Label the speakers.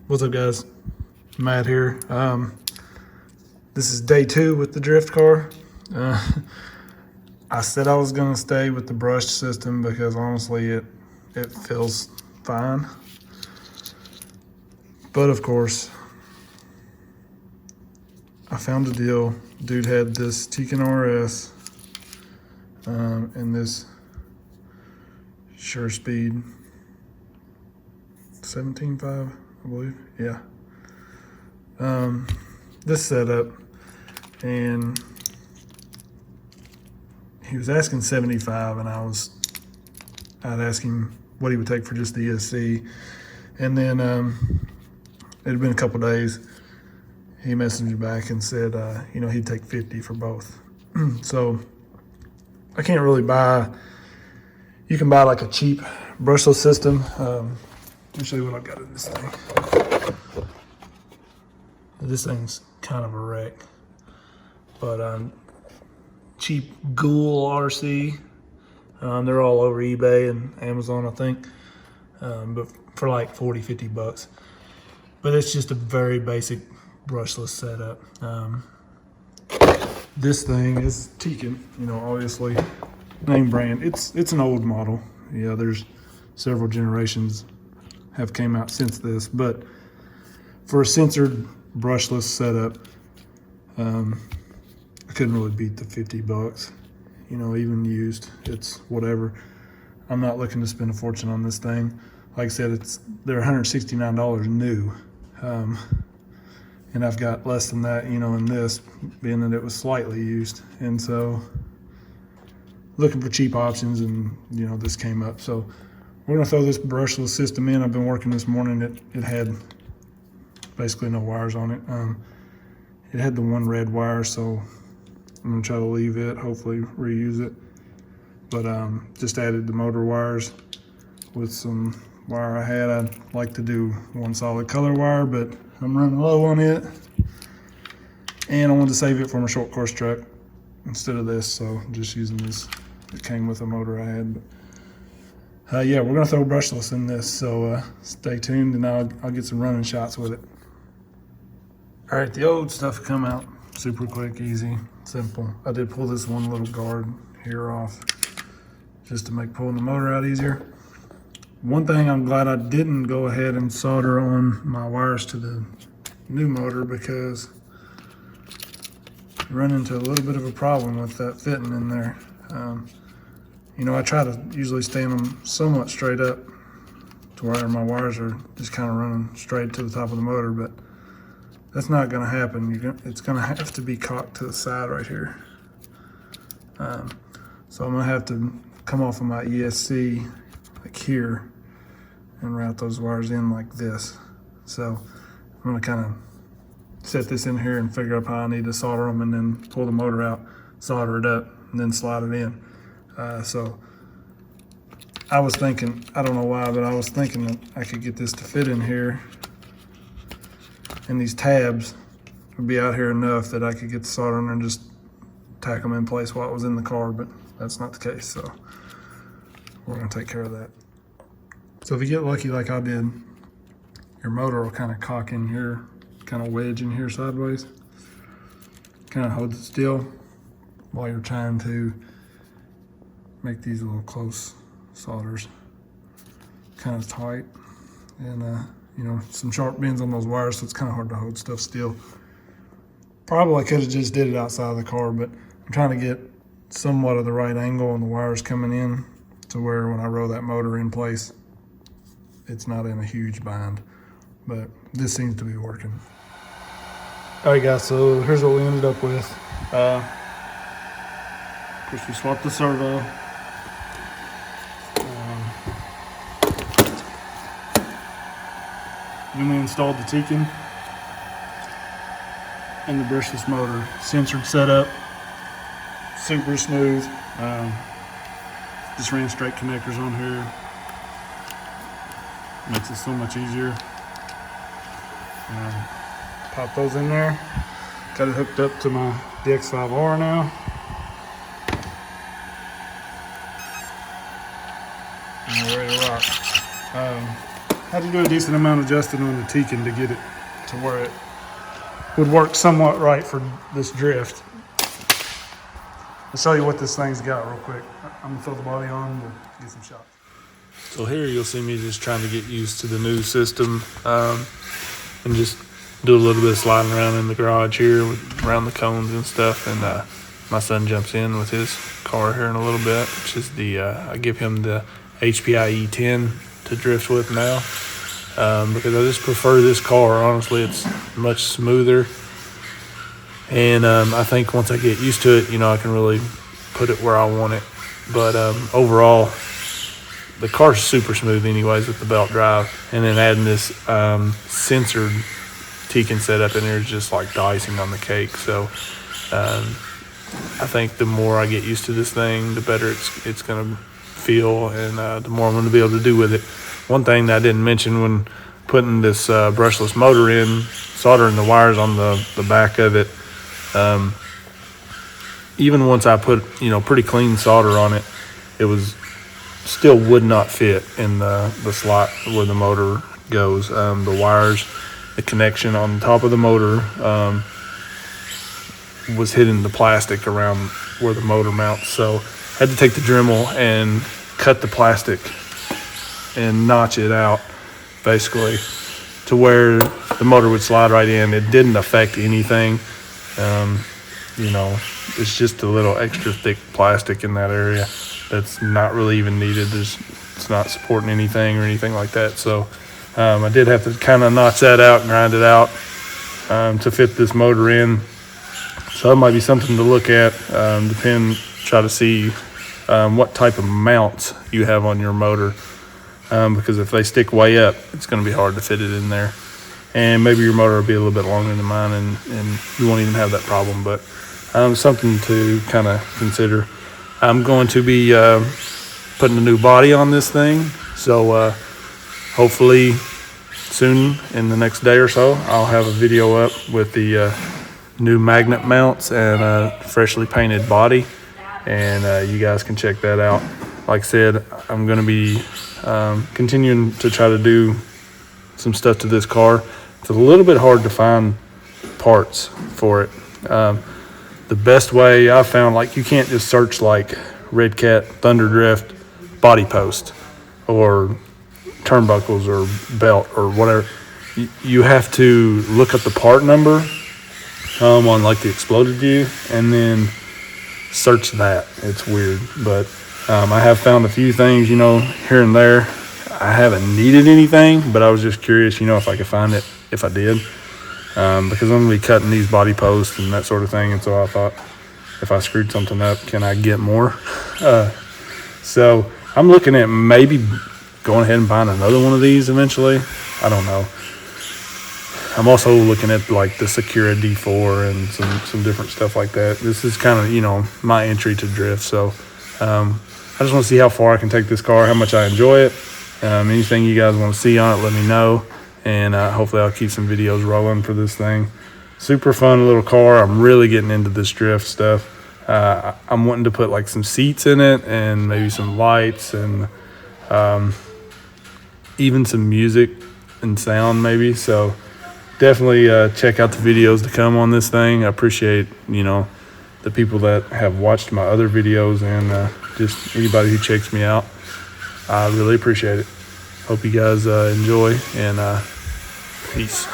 Speaker 1: What's up, guys? Matt here. This is day 2 with the drift car. I said I was gonna stay with the brushed system because honestly it feels fine. But of course, I found a deal. Dude had this Tekin RS and this Sure Speed 17.5, I believe. Yeah. This setup, and he was asking 75, and I'd ask him what he would take for just the ESC, and then it had been a couple days. He messaged me back and said, he'd take 50 for both. So I can't really buy. You can buy like a cheap brushless system. Let me show you what I've got in this thing. This thing's kind of a wreck, but cheap Ghoul RC. They're all over eBay and Amazon, I think, but for like 40, 50 bucks. But it's just a very basic brushless setup. This thing is Tekin, obviously name brand. It's an old model. Yeah, there's several generations have came out since this, but for a censored brushless setup, I couldn't really beat the 50 bucks. Even used, it's whatever. I'm not looking to spend a fortune on this thing. Like I said, they're $169 new, and I've got less than that, in this, being that it was slightly used. And so, looking for cheap options, and this came up. So we're gonna throw this brushless system in. I've been working this morning. It had basically no wires on it. It had the one red wire, so I'm gonna try to leave it, hopefully reuse it. But just added the motor wires with some wire I had. I'd like to do one solid color wire, but I'm running low on it. And I wanted to save it for my short course truck instead of this, so I'm just using this. It came with a motor I had. But, yeah, we're gonna throw brushless in this, so stay tuned, and I'll get some running shots with it. All right, the old stuff come out super quick, easy, simple. I did pull this one little guard here off just to make pulling the motor out easier. One thing I'm glad I didn't go ahead and solder on my wires to the new motor, because you run into a little bit of a problem with that fitting in there. I try to usually stand them somewhat straight up to where my wires are just kind of running straight to the top of the motor, but that's not going to happen. It's going to have to be cocked to the side right here. So I'm going to have to come off of my ESC like here and route those wires in like this. So I'm going to kind of set this in here and figure out how I need to solder them, and then pull the motor out, solder it up, and then slide it in. So I was thinking, I don't know why, but I was thinking that I could get this to fit in here, and these tabs would be out here enough that I could get the solder in there and just tack them in place while it was in the car, but that's not the case, so we're gonna take care of that. So if you get lucky like I did, your motor will kind of cock in here, kind of wedge in here sideways, kind of hold it still while you're trying to make these little close solders kind of tight, and some sharp bends on those wires, so it's kind of hard to hold stuff still. Probably could have just did it outside of the car, but I'm trying to get somewhat of the right angle on the wires coming in to where when I roll that motor in place, it's not in a huge bind. But this seems to be working. All right, guys, so here's what we ended up with. Of course, we swapped the servo. Then we installed the Tekin and the brushless motor. Censored setup, super smooth. Just ran straight connectors on here. Makes it so much easier. Pop those in there. Got it hooked up to my DX5R now. And we're ready to rock.
Speaker 2: had to do a decent amount of adjusting on the Tekin to get it to where it would work somewhat right for this drift. I'll show you what this thing's got real quick. I'm gonna throw the body on, we'll get some shots.
Speaker 1: So here you'll see me just trying to get used to the new system, and just do a little bit of sliding around in the garage here around the cones and stuff. And my son jumps in with his car here in a little bit, which is the I give him the HPI E10 to drift with now, because I just prefer this car. Honestly, it's much smoother, and I think once I get used to it, I can really put it where I want it. But overall, the car's super smooth anyways with the belt drive, and then adding this censored Tekin setup in there is just like the icing on the cake. So I think the more I get used to this thing, the better it's going to feel, and the more I'm going to be able to do with it. One thing that I didn't mention when putting this brushless motor in, soldering the wires on the back of it, even once I put pretty clean solder on it, it was still would not fit in the slot where the motor goes. The wires, the connection on top of the motor was hitting the plastic around where the motor mounts. So I had to take the Dremel and cut the plastic and notch it out, basically, to where the motor would slide right in. It didn't affect anything. It's just a little extra thick plastic in that area that's not really even needed. It's not supporting anything or anything like that. So I did have to kind of notch that out and grind it out to fit this motor in. So that might be something to look at. Try to see what type of mounts you have on your motor, because if they stick way up, it's going to be hard to fit it in there. And maybe your motor will be a little bit longer than mine, and you won't even have that problem. But something to kind of consider. I'm going to be putting a new body on this thing, so hopefully soon, in the next day or so, I'll have a video up with the new magnet mounts and a freshly painted body, and you guys can check that out. Like I said, I'm going to be continuing to try to do some stuff to this car. It's a little bit hard to find parts for it. The best way I found, like, you can't just search like Redcat Thunderdrift body post or turnbuckles or belt or whatever. You have to look up the part number on like the exploded view and then search that. It's weird, but I have found a few things, here and there. I haven't needed anything, but I was just curious, if I could find it if I did. Because I'm going to be cutting these body posts and that sort of thing. And so I thought, if I screwed something up, can I get more? So I'm looking at maybe going ahead and buying another one of these eventually. I don't know. I'm also looking at like the Secura D4 and some different stuff like that. This is kind of, my entry to drift. So I just want to see how far I can take this car, how much I enjoy it. Anything you guys want to see on it, let me know. And hopefully I'll keep some videos rolling for this thing. Super fun little car. I'm really getting into this drift stuff. I'm wanting to put like some seats in it and maybe some lights and even some music and sound maybe. So definitely check out the videos to come on this thing. I appreciate, the people that have watched my other videos and just anybody who checks me out. I really appreciate it. Hope you guys enjoy, and peace.